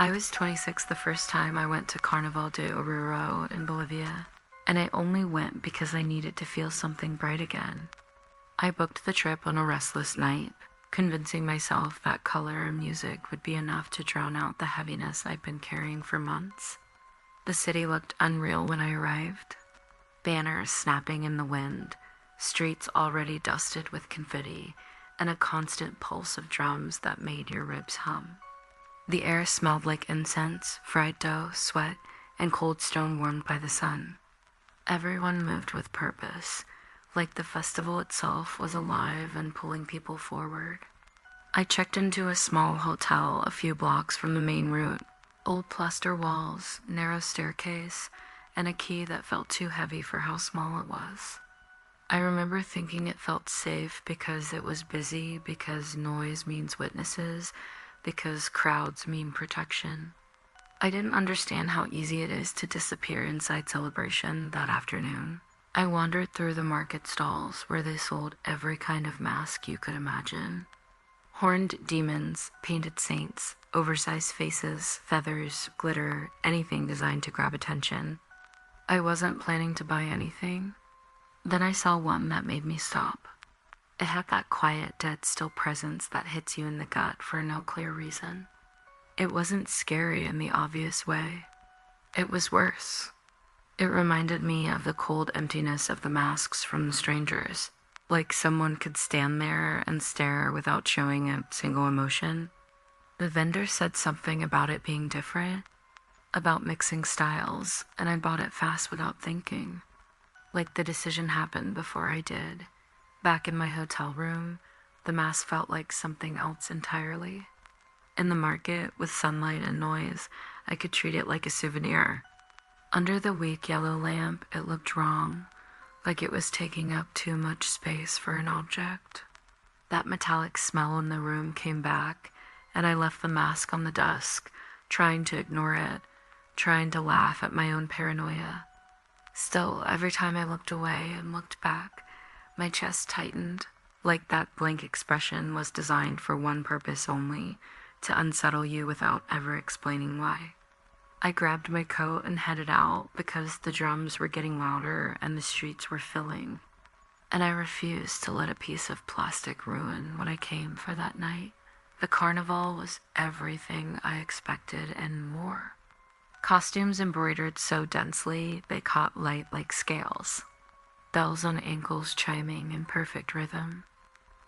I was 26 the first time I went to Carnival de Oruro in Bolivia, and I only went because I needed to feel something bright again. I booked the trip on a restless night, convincing myself that color and music would be enough to drown out the heaviness I'd been carrying for months. The city looked unreal when I arrived. Banners snapping in the wind, streets already dusted with confetti, and a constant pulse of drums that made your ribs hum. The air smelled like incense, fried dough, sweat, and cold stone warmed by the sun. Everyone moved with purpose, like the festival itself was alive and pulling people forward. I checked into a small hotel a few blocks from the main route. Old plaster walls, narrow staircase, and a key that felt too heavy for how small it was. I remember thinking it felt safe because it was busy, because noise means witnesses, because crowds mean protection. I didn't understand how easy it is to disappear inside Celebration that afternoon. I wandered through the market stalls where they sold every kind of mask you could imagine. Horned demons, painted saints, oversized faces, feathers, glitter, anything designed to grab attention. I wasn't planning to buy anything. Then I saw one that made me stop. It had that quiet, dead still presence that hits you in the gut for no clear reason. It wasn't scary in the obvious way. It was worse. It reminded me of the cold emptiness of the masks from the strangers, like someone could stand there and stare without showing a single emotion. The vendor said something about it being different, about mixing styles, and I bought it fast without thinking. Like the decision happened before I did. Back in my hotel room, the mask felt like something else entirely. In the market, with sunlight and noise, I could treat it like a souvenir. Under the weak yellow lamp, it looked wrong, like it was taking up too much space for an object. That metallic smell in the room came back, and I left the mask on the desk, trying to ignore it, trying to laugh at my own paranoia. Still, every time I looked away and looked back, my chest tightened, like that blank expression was designed for one purpose only, to unsettle you without ever explaining why. I grabbed my coat and headed out because the drums were getting louder and the streets were filling, and I refused to let a piece of plastic ruin what I came for that night. The carnival was everything I expected and more. Costumes embroidered so densely they caught light like scales. Bells on ankles chiming in perfect rhythm.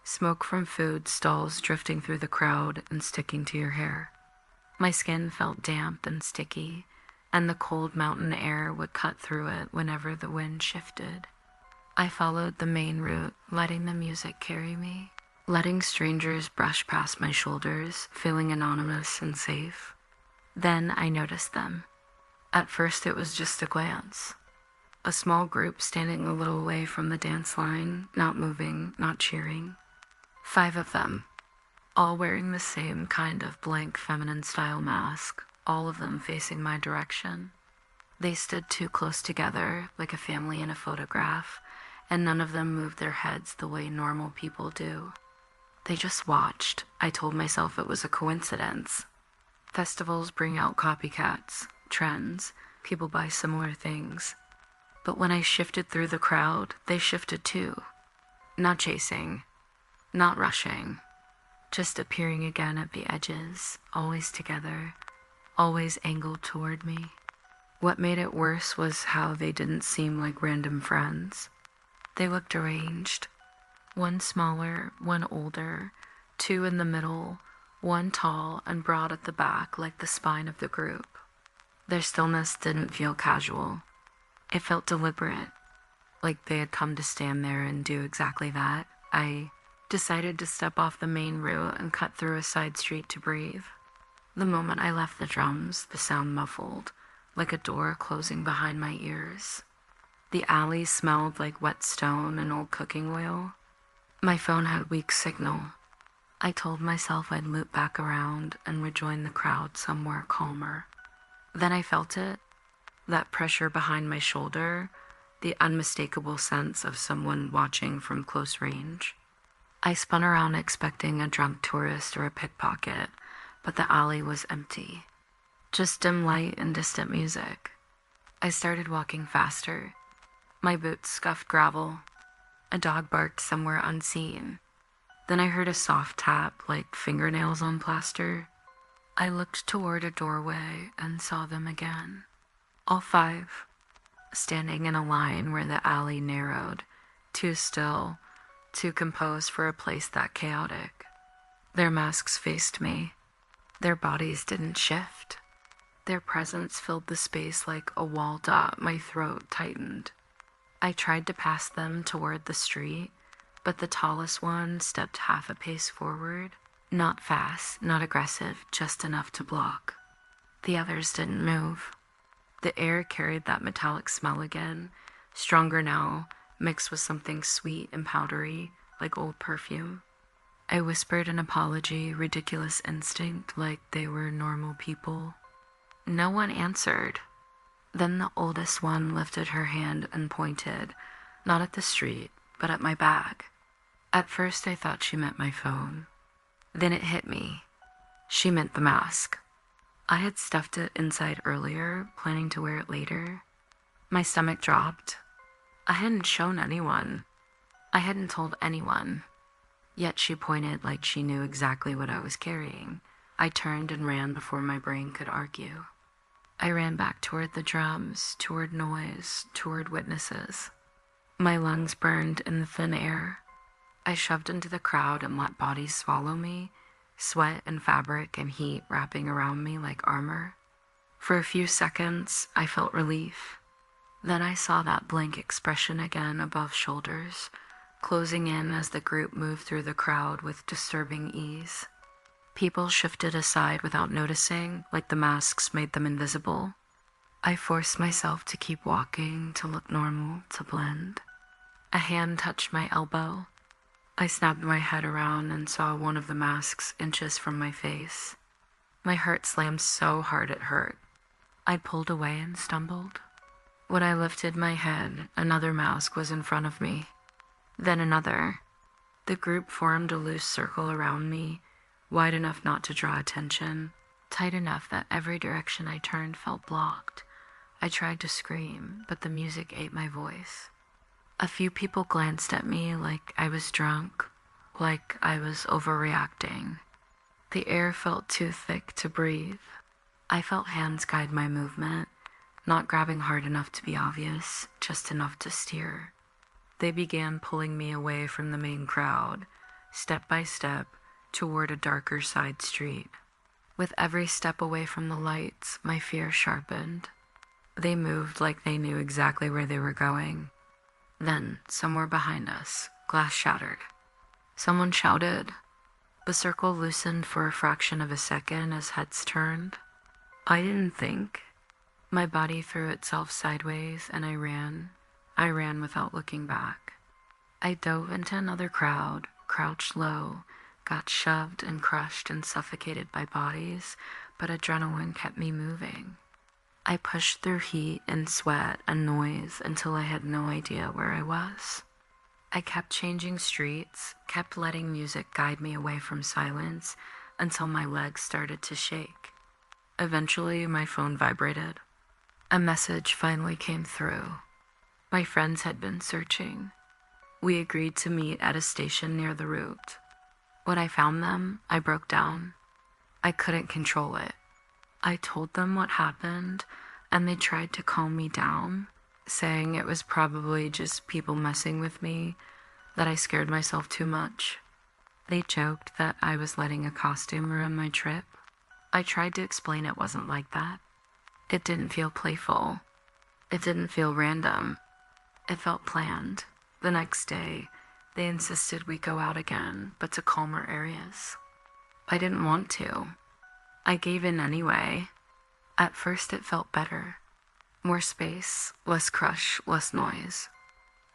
Smoke from food stalls drifting through the crowd and sticking to your hair. My skin felt damp and sticky, and the cold mountain air would cut through it whenever the wind shifted. I followed the main route, letting the music carry me, letting strangers brush past my shoulders, feeling anonymous and safe. Then I noticed them. At first it was just a glance. A small group standing a little away from the dance line, not moving, not cheering. 5 of them, all wearing the same kind of blank feminine style mask, all of them facing my direction. They stood too close together, like a family in a photograph, and none of them moved their heads the way normal people do. They just watched. I told myself it was a coincidence. Festivals bring out copycats, trends, people buy similar things. But when I shifted through the crowd, they shifted too. Not chasing, not rushing, just appearing again at the edges, always together, always angled toward me. What made it worse was how they didn't seem like random friends. They looked arranged. One smaller, one older, 2 in the middle, one tall and broad at the back like the spine of the group. Their stillness didn't feel casual. It felt deliberate, like they had come to stand there and do exactly that. I decided to step off the main route and cut through a side street to breathe. The moment I left the drums, the sound muffled, like a door closing behind my ears. The alley smelled like wet stone and old cooking oil. My phone had weak signal. I told myself I'd loop back around and rejoin the crowd somewhere calmer. Then I felt it, that pressure behind my shoulder, the unmistakable sense of someone watching from close range. I spun around expecting a drunk tourist or a pickpocket, but the alley was empty. just dim light and distant music. I started walking faster. My boots scuffed gravel. A dog barked somewhere unseen. Then I heard a soft tap like fingernails on plaster. I looked toward a doorway and saw them again. All five, standing in a line where the alley narrowed, too still, too composed for a place that chaotic. Their masks faced me. Their bodies didn't shift. Their presence filled the space like a wall dot. My throat tightened. I tried to pass them toward the street, but the tallest one stepped half a pace forward. Not fast, not aggressive, just enough to block. The others didn't move. The air carried that metallic smell again, stronger now, mixed with something sweet and powdery, like old perfume. I whispered an apology, ridiculous instinct, like they were normal people. No one answered. Then the oldest one lifted her hand and pointed, not at the street, but at my bag. At first I thought she meant my phone. Then it hit me. She meant the mask. I had stuffed it inside earlier, planning to wear it later. My stomach dropped. I hadn't shown anyone. I hadn't told anyone. Yet she pointed like she knew exactly what I was carrying. I turned and ran before my brain could argue. I ran back toward the drums, toward noise, toward witnesses. My lungs burned in the thin air. I shoved into the crowd and let bodies swallow me, sweat and fabric and heat wrapping around me like armor. For a few seconds, I felt relief. Then I saw that blank expression again above shoulders, closing in as the group moved through the crowd with disturbing ease. People shifted aside without noticing, like the masks made them invisible. I forced myself to keep walking, to look normal, to blend. A hand touched my elbow. I snapped my head around and saw one of the masks inches from my face. My heart slammed so hard it hurt. I pulled away and stumbled. When I lifted my head, another mask was in front of me. Then another. The group formed a loose circle around me, wide enough not to draw attention, tight enough that every direction I turned felt blocked. I tried to scream, but the music ate my voice. A few people glanced at me like I was drunk, like I was overreacting. The air felt too thick to breathe. I felt hands guide my movement, not grabbing hard enough to be obvious, just enough to steer. They began pulling me away from the main crowd, step by step, toward a darker side street. With every step away from the lights, my fear sharpened. They moved like they knew exactly where they were going. Then, somewhere behind us, glass shattered. Someone shouted. The circle loosened for a fraction of a second as heads turned. I didn't think. My body threw itself sideways and I ran. I ran without looking back. I dove into another crowd, crouched low, got shoved and crushed and suffocated by bodies, but adrenaline kept me moving. I pushed through heat and sweat and noise until I had no idea where I was. I kept changing streets, kept letting music guide me away from silence until my legs started to shake. Eventually, my phone vibrated. A message finally came through. My friends had been searching. We agreed to meet at a station near the route. When I found them, I broke down. I couldn't control it. I told them what happened, and they tried to calm me down, saying it was probably just people messing with me, that I scared myself too much. They joked that I was letting a costume ruin my trip. I tried to explain it wasn't like that. It didn't feel playful. It didn't feel random. It felt planned. The next day, they insisted we go out again, but to calmer areas. I didn't want to. I gave in anyway. At first it felt better. More space, less crush, less noise.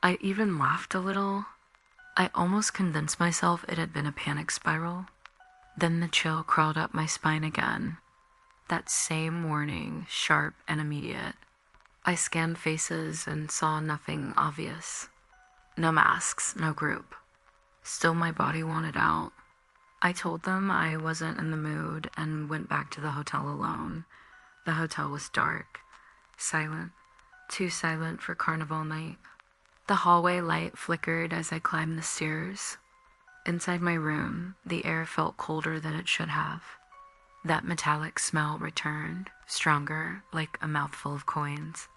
I even laughed a little. I almost convinced myself it had been a panic spiral. Then the chill crawled up my spine again. That same warning, sharp and immediate. I scanned faces and saw nothing obvious. No masks, no group. Still my body wanted out. I told them I wasn't in the mood and went back to the hotel alone. The hotel was dark, silent, too silent for Carnival night. The hallway light flickered as I climbed the stairs. Inside my room, the air felt colder than it should have. That metallic smell returned, stronger, like a mouthful of coins.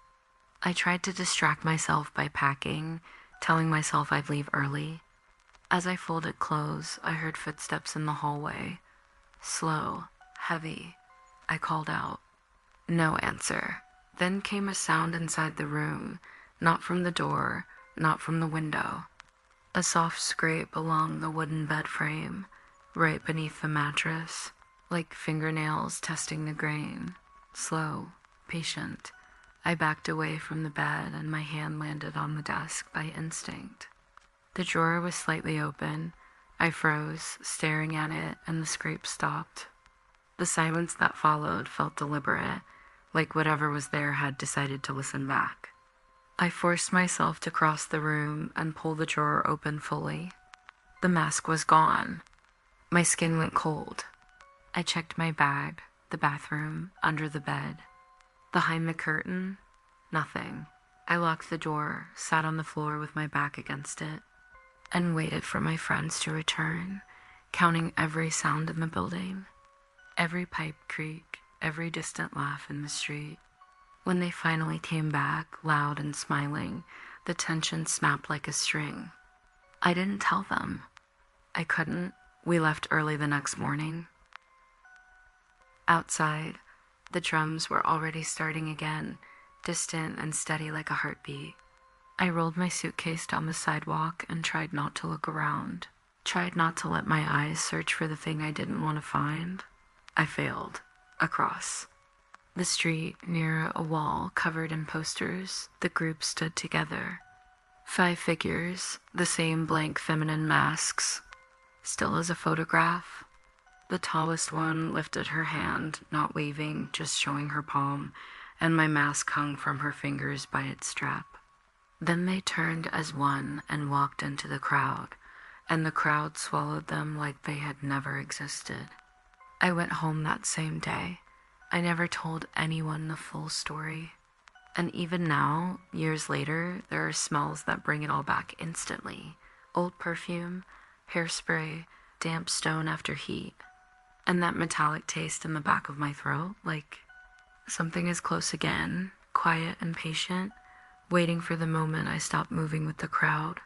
I tried to distract myself by packing, telling myself I'd leave early. As I folded clothes, I heard footsteps in the hallway. Slow, heavy. I called out. No answer. Then came a sound inside the room, not from the door, not from the window. A soft scrape along the wooden bed frame, right beneath the mattress, like fingernails testing the grain. Slow, patient. I backed away from the bed and my hand landed on the desk by instinct. The drawer was slightly open. I froze, staring at it, and the scrape stopped. The silence that followed felt deliberate, like whatever was there had decided to listen back. I forced myself to cross the room and pull the drawer open fully. The mask was gone. My skin went cold. I checked my bag, the bathroom, under the bed. Behind the curtain, nothing. I locked the door, sat on the floor with my back against it, and waited for my friends to return, counting every sound in the building, every pipe creak, every distant laugh in the street. When they finally came back, loud and smiling, the tension snapped like a string. I didn't tell them. I couldn't. We left early the next morning. Outside, the drums were already starting again, distant and steady like a heartbeat. I rolled my suitcase down the sidewalk and tried not to look around. Tried not to let my eyes search for the thing I didn't want to find. I failed. Across the street, near a wall covered in posters, the group stood together. 5 figures, the same blank feminine masks, still as a photograph. The tallest one lifted her hand, not waving, just showing her palm, and my mask hung from her fingers by its strap. Then they turned as one and walked into the crowd, and the crowd swallowed them like they had never existed. I went home that same day. I never told anyone the full story. And even now, years later, there are smells that bring it all back instantly. Old perfume, hairspray, damp stone after heat, and that metallic taste in the back of my throat, like something is close again, quiet and patient, waiting for the moment I stop moving with the crowd.